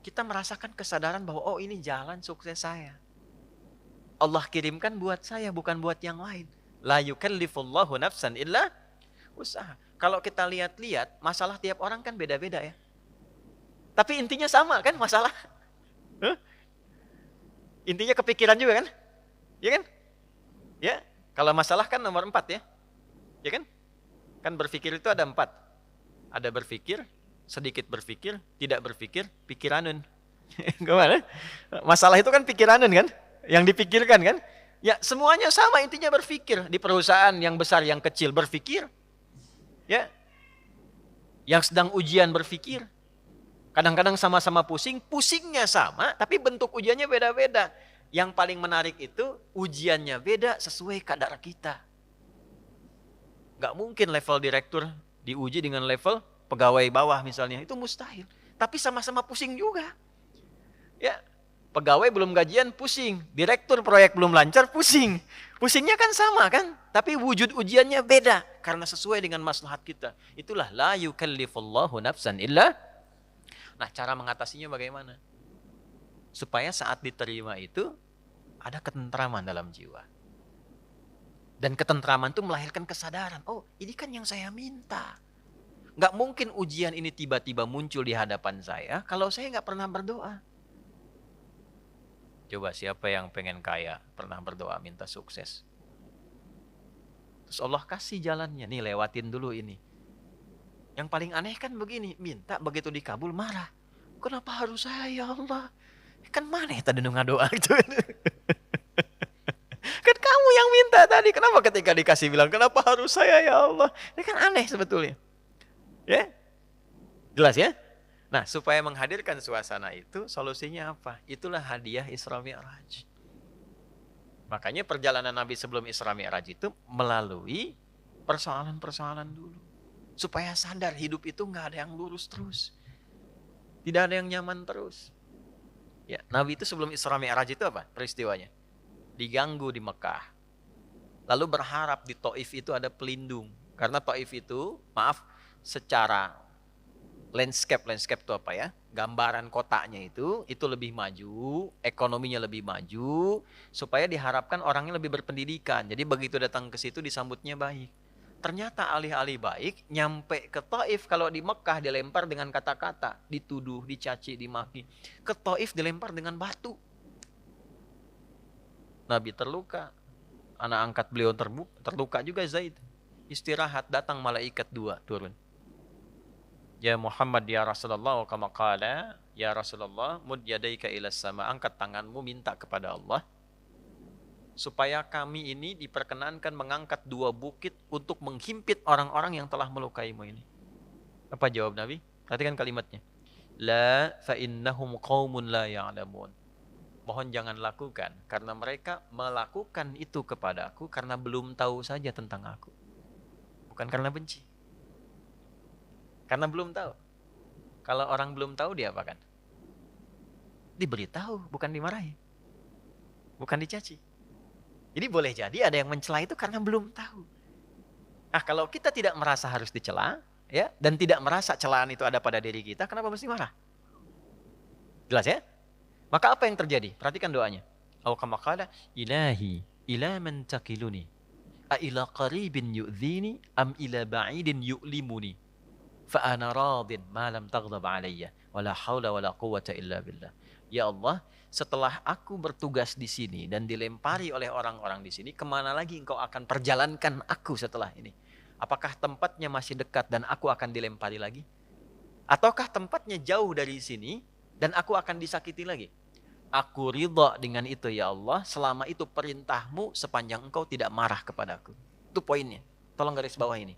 kita merasakan kesadaran bahwa oh ini jalan sukses saya. Allah kirimkan buat saya, bukan buat yang lain. La yukallifullahu nafsan illa usaha. Kalau kita lihat-lihat, masalah tiap orang kan beda-beda ya. Tapi intinya sama kan masalah. Huh? Intinya kepikiran juga kan? Ya kan? Ya. Kalau masalah kan nomor 4 ya. Ya kan? Kan berpikir itu ada 4. Ada berpikir, sedikit berpikir, tidak berpikir, pikiranun. Gimana? Masalah itu kan pikiranun kan? Yang dipikirkan kan? Ya semuanya sama, intinya berpikir. Di perusahaan yang besar, yang kecil berpikir. Ya. Yang sedang ujian berpikir. Kadang-kadang sama-sama pusing, pusingnya sama, tapi bentuk ujiannya beda-beda. Yang paling menarik itu ujiannya beda sesuai kadar kita. Gak mungkin level direktur diuji dengan level pegawai bawah misalnya, itu mustahil. Tapi sama-sama pusing juga. Ya, pegawai belum gajian pusing, direktur proyek belum lancar pusing. Pusingnya kan sama kan, tapi wujud ujiannya beda karena sesuai dengan maslahat kita. Itulah la yukallifullahu nafsan illa. Nah, cara mengatasinya bagaimana? Supaya saat diterima itu ada ketentraman dalam jiwa. Dan ketentraman itu melahirkan kesadaran. Oh, ini kan yang saya minta. Nggak mungkin ujian ini tiba-tiba muncul di hadapan saya kalau saya nggak pernah berdoa. Coba siapa yang pengen kaya, pernah berdoa minta sukses. Terus Allah kasih jalannya, nih lewatin dulu ini. Yang paling aneh kan begini, minta begitu dikabul marah. Kenapa harus saya ya Allah? Kan mana tadi doa gitu. Kan kamu yang minta tadi, kenapa ketika dikasih bilang kenapa harus saya ya Allah? Ini kan aneh sebetulnya. Ya? Jelas ya? Nah, supaya menghadirkan suasana itu, solusinya apa? Itulah hadiah Isra Mi'raj. Makanya perjalanan Nabi sebelum Isra Mi'raj itu melalui persoalan-persoalan dulu. Supaya sadar hidup itu nggak ada yang lurus terus. Tidak ada yang nyaman terus. Ya, Nabi itu sebelum Isra Mi'raj itu apa peristiwanya? Diganggu di Mekah. Lalu berharap di Taif itu ada pelindung. Karena Taif itu, maaf, secara landscape itu apa ya? Gambaran kotanya itu lebih maju, ekonominya lebih maju, supaya diharapkan orangnya lebih berpendidikan. Jadi begitu datang ke situ disambutnya baik. Ternyata alih-alih baik, nyampe ke Taif, kalau di Mekah dilempar dengan kata-kata, dituduh, dicaci, dimaki. Ke Taif dilempar dengan batu. Nabi terluka, anak angkat beliau terluka juga Zaid. Istirahat, datang malaikat 2 turun. Ya Muhammad ya Rasulullah, kama qala, ya Rasulullah, mud yadaika ilas sama, angkat tanganmu minta kepada Allah supaya kami ini diperkenankan mengangkat 2 bukit untuk menghimpit orang-orang yang telah melukaimu ini. Apa jawab Nabi? Perhatikan kalimatnya. La fa innahum qaumun la ya'lamun. Mohon jangan lakukan, karena mereka melakukan itu kepada aku karena belum tahu saja tentang aku. Bukan karena benci. Karena belum tahu. Kalau orang belum tahu diapakan? Diberitahu, bukan dimarahi. Bukan dicaci. Jadi boleh jadi ada yang mencela itu karena belum tahu. Nah, kalau kita tidak merasa harus dicela, ya, dan tidak merasa celaan itu ada pada diri kita, kenapa mesti marah? Jelas ya? Maka apa yang terjadi? Perhatikan doanya. Au kama qala ilahi ila man takiluni a ila qaribin yu'dhini am ila ba'idin yu'limuni fa ana radin ma lam taghdab alayya wala haula wala quwwata illa billah. Ya Allah, setelah aku bertugas di sini dan dilempari oleh orang-orang di sini, kemana lagi engkau akan perjalankan aku setelah ini? Apakah tempatnya masih dekat dan aku akan dilempari lagi? Ataukah tempatnya jauh dari sini dan aku akan disakiti lagi? Aku ridha dengan itu ya Allah, selama itu perintahmu sepanjang engkau tidak marah kepadaku. Itu poinnya. Tolong garis bawah ini.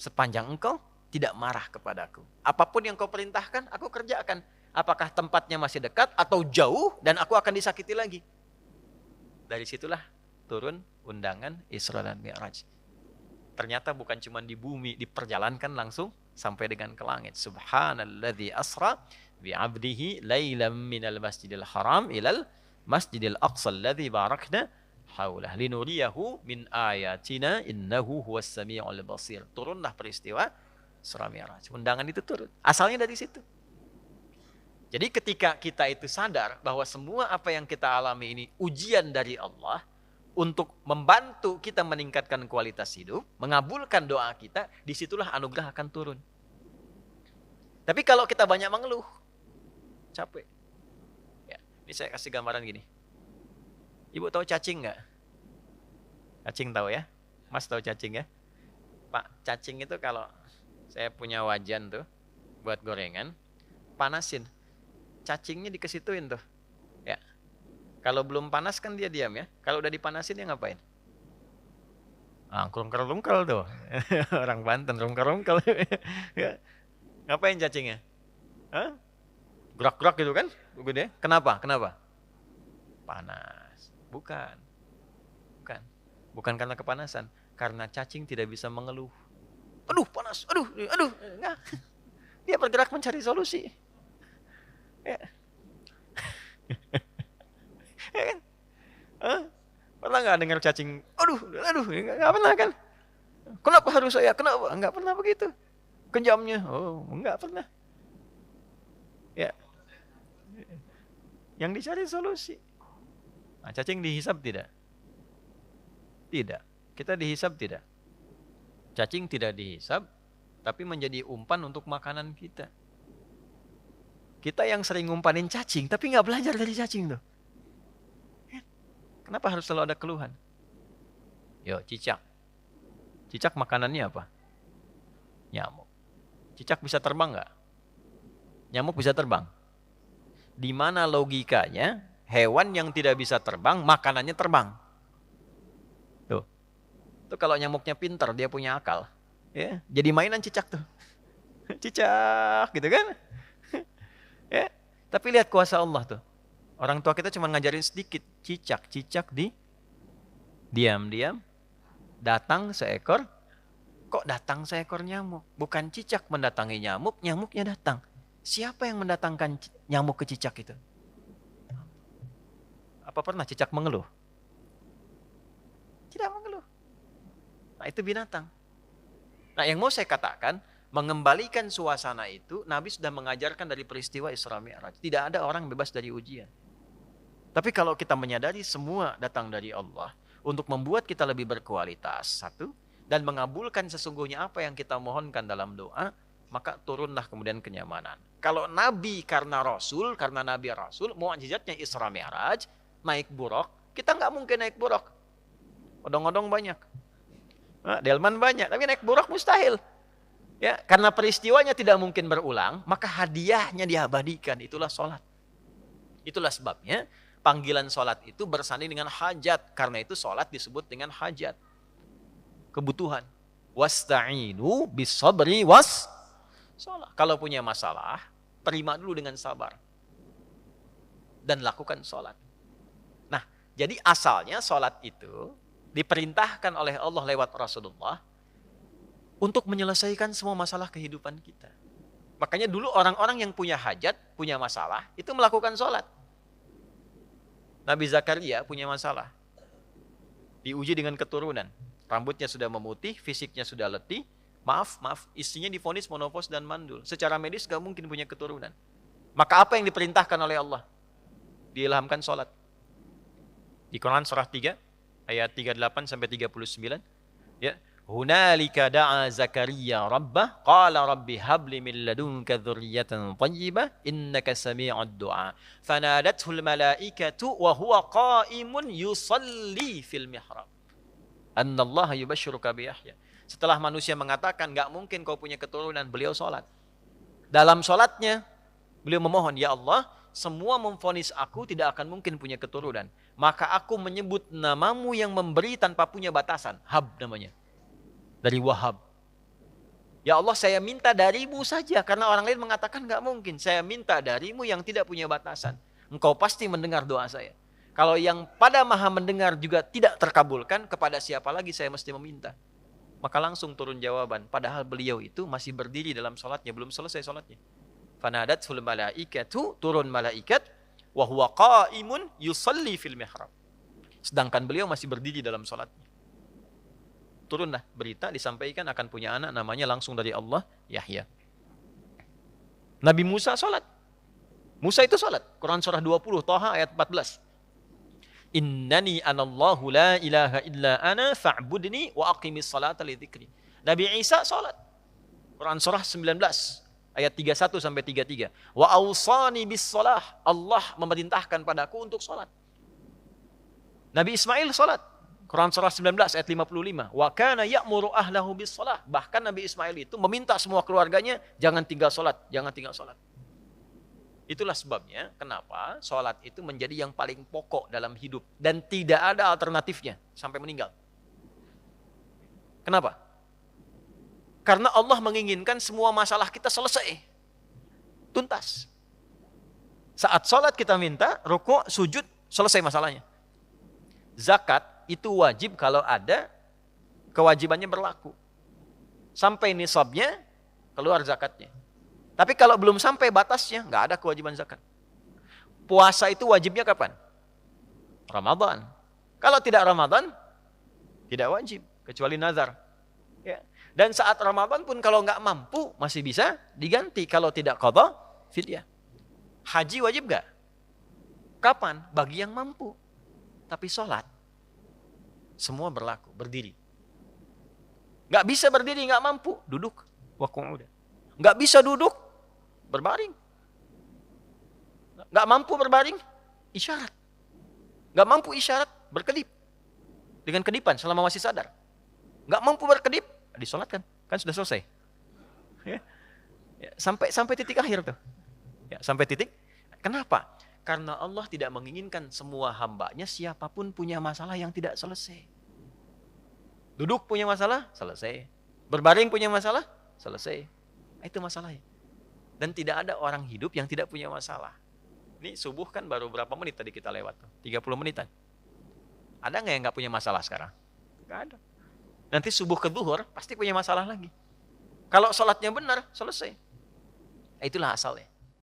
Sepanjang engkau tidak marah kepadaku. Apapun yang kau perintahkan, aku kerjakan. Apakah tempatnya masih dekat atau jauh dan aku akan disakiti lagi. Dari situlah turun undangan Isra dan Mi'raj. Ternyata bukan cuma di bumi, diperjalankan langsung sampai dengan ke langit. Subhanalladzi asra bi'abdihi lailam minal masjidil haram ilal masjidil aqsa alladzi barakna haulah linuriyahu min ayatina innahu huwas sami'ul basir. Turunlah peristiwa Isra Mi'raj. Undangan itu turun. Asalnya dari situ. Jadi ketika kita itu sadar bahwa semua apa yang kita alami ini ujian dari Allah untuk membantu kita meningkatkan kualitas hidup, mengabulkan doa kita, disitulah anugerah akan turun. Tapi kalau kita banyak mengeluh, capek. Ya, ini saya kasih gambaran gini. Ibu tahu cacing nggak? Cacing tahu ya? Mas tahu cacing ya? Pak, cacing itu kalau saya punya wajan tuh buat gorengan, panasin. Cacingnya dikesituin tuh. Ya. Kalau belum panas kan dia diam ya. Kalau udah dipanasin dia ngapain? Rungkel-rungkel tuh. Orang Banten rungkel-rungkel. Ya. Ngapain cacingnya? Hah? Gerak-gerak gitu kan? Gede. Kenapa? Kenapa? Panas. Bukan. Bukan. Bukan karena kepanasan. Karena cacing tidak bisa mengeluh. Aduh panas, aduh. Enggak. Dia bergerak mencari solusi. Ya. Ya kan? Hah? Pernah nggak dengar cacing? Aduh, nggak pernah kan? Kenapa harus saya? Kenapa? Nggak pernah begitu. Kejamnya, oh, nggak pernah. Ya, yang dicari solusi. Nah, cacing dihisap tidak? Tidak. Kita dihisap tidak? Cacing tidak dihisap, tapi menjadi umpan untuk makanan kita. Kita yang sering ngumpanin cacing, tapi nggak belajar dari cacing tuh. Kenapa harus selalu ada keluhan? Yo, cicak. Cicak makanannya apa? Nyamuk. Cicak bisa terbang nggak? Nyamuk bisa terbang. Di mana logikanya hewan yang tidak bisa terbang, makanannya terbang? Tuh. Tuh kalau nyamuknya pintar, dia punya akal. Ya, jadi mainan cicak tuh. Cicak, gitu kan? Ya. Tapi lihat kuasa Allah tuh. Orang tua kita cuma ngajarin sedikit. Cicak diam-diam datang seekor. Kok datang seekor nyamuk? Bukan cicak mendatangi nyamuk, nyamuknya datang. Siapa yang mendatangkan nyamuk ke cicak itu? Apa pernah cicak mengeluh? Tidak mengeluh. Nah, itu binatang. Nah, yang mau saya katakan, mengembalikan suasana itu, Nabi sudah mengajarkan dari peristiwa Isra Mi'raj. Tidak ada orang bebas dari ujian. Tapi kalau kita menyadari semua datang dari Allah untuk membuat kita lebih berkualitas, satu, dan mengabulkan sesungguhnya apa yang kita mohonkan dalam doa, maka turunlah kemudian kenyamanan. Kalau Nabi karena Rasul, karena Nabi Rasul, mukjizatnya Isra Mi'raj, naik buraq, kita nggak mungkin naik buraq. Odong-odong banyak, delman banyak, tapi naik buraq mustahil. Ya, karena peristiwanya tidak mungkin berulang, maka hadiahnya diabadikan, itulah sholat. Itulah sebabnya panggilan sholat itu bersanding dengan hajat. Karena itu sholat disebut dengan hajat. Kebutuhan. Wasta'inu bisabri was sholat. Kalau punya masalah, terima dulu dengan sabar. Dan lakukan sholat. Nah, jadi asalnya sholat itu diperintahkan oleh Allah lewat Rasulullah untuk menyelesaikan semua masalah kehidupan kita. Makanya dulu orang-orang yang punya hajat, punya masalah, itu melakukan sholat. Nabi Zakaria punya masalah. Diuji dengan keturunan. Rambutnya sudah memutih, fisiknya sudah letih. Maaf, istrinya divonis menopause dan mandul. Secara medis gak mungkin punya keturunan. Maka apa yang diperintahkan oleh Allah? Diilhamkan sholat. Di Quran surah 3, ayat 38-39. Ya. Hunalika da'a Zakaria rabbah qala rabbi habli min ladunka dzurriyyatan thayyibah innaka sami'ud du'a fanadathul malaikatu wa huwa qa'imun yusalli fil mihrab annallaha yubashshiruka bi Yahya. Setelah manusia mengatakan enggak mungkin kau punya keturunan, beliau salat. Dalam salatnya beliau memohon, ya Allah, semua memvonis aku tidak akan mungkin punya keturunan, maka aku menyebut namamu yang memberi tanpa punya batasan, Hab namanya. Dari Wahab. Ya Allah, saya minta darimu saja. Karena orang lain mengatakan gak mungkin. Saya minta darimu yang tidak punya batasan. Engkau pasti mendengar doa saya. Kalau yang pada maha mendengar juga tidak terkabulkan, kepada siapa lagi saya mesti meminta? Maka langsung turun jawaban. Padahal beliau itu masih berdiri dalam sholatnya. Belum selesai sholatnya. Fanadathul malaikatu, turun malaikat. Wahuwa qa'imun yusalli fil mihrab. Sedangkan beliau masih berdiri dalam sholatnya. Turunlah berita, disampaikan akan punya anak, namanya langsung dari Allah, Yahya. Nabi Musa sholat. Musa itu sholat. Quran surah 20, Thaha ayat 14. Innani anallahu la ilaha illa ana fa'budni wa aqimis salata li dzikri. Nabi Isa sholat. Quran surah 19 ayat 31 sampai 33. Wa awsani bis shalah. Allah memerintahkan padaku untuk sholat. Nabi Ismail sholat. Quran surah 19 ayat 55. Wa kana ya'muru ahlahu bis shalah. Bahkan Nabi Ismail itu meminta semua keluarganya jangan tinggal sholat, jangan tinggal sholat. Itulah sebabnya kenapa sholat itu menjadi yang paling pokok dalam hidup. Dan tidak ada alternatifnya sampai meninggal. Kenapa? Karena Allah menginginkan semua masalah kita selesai. Tuntas. Saat sholat kita minta, rukuk, sujud, selesai masalahnya. Zakat itu wajib kalau ada kewajibannya berlaku. Sampai nisabnya, keluar zakatnya. Tapi kalau belum sampai batasnya, nggak ada kewajiban zakat. Puasa itu wajibnya kapan? Ramadan. Kalau tidak Ramadan, tidak wajib, kecuali nazar. Ya. Dan saat Ramadan pun kalau nggak mampu, masih bisa diganti. Kalau tidak qadha, fidyah. Haji wajib nggak? Kapan? Bagi yang mampu. Tapi sholat, semua berlaku, berdiri. Nggak bisa berdiri, nggak mampu, duduk. Waqu'uda. Nggak bisa duduk, berbaring. Nggak mampu berbaring, isyarat. Nggak mampu isyarat, berkedip. Dengan kedipan selama masih sadar. Nggak mampu berkedip, disolatkan. Kan sudah selesai. Ya. Ya, sampai titik akhir tuh. Ya, sampai titik. Kenapa? Karena Allah tidak menginginkan semua hambanya siapapun punya masalah yang tidak selesai. Duduk punya masalah, selesai. Berbaring punya masalah, selesai. Itu masalahnya. Dan tidak ada orang hidup yang tidak punya masalah. Ini subuh kan baru berapa menit tadi kita lewat tuh? 30 menitan. Ada nggak yang nggak punya masalah sekarang? Nggak ada. Nanti subuh ke zuhur pasti punya masalah lagi. Kalau sholatnya benar, selesai. Itulah asalnya.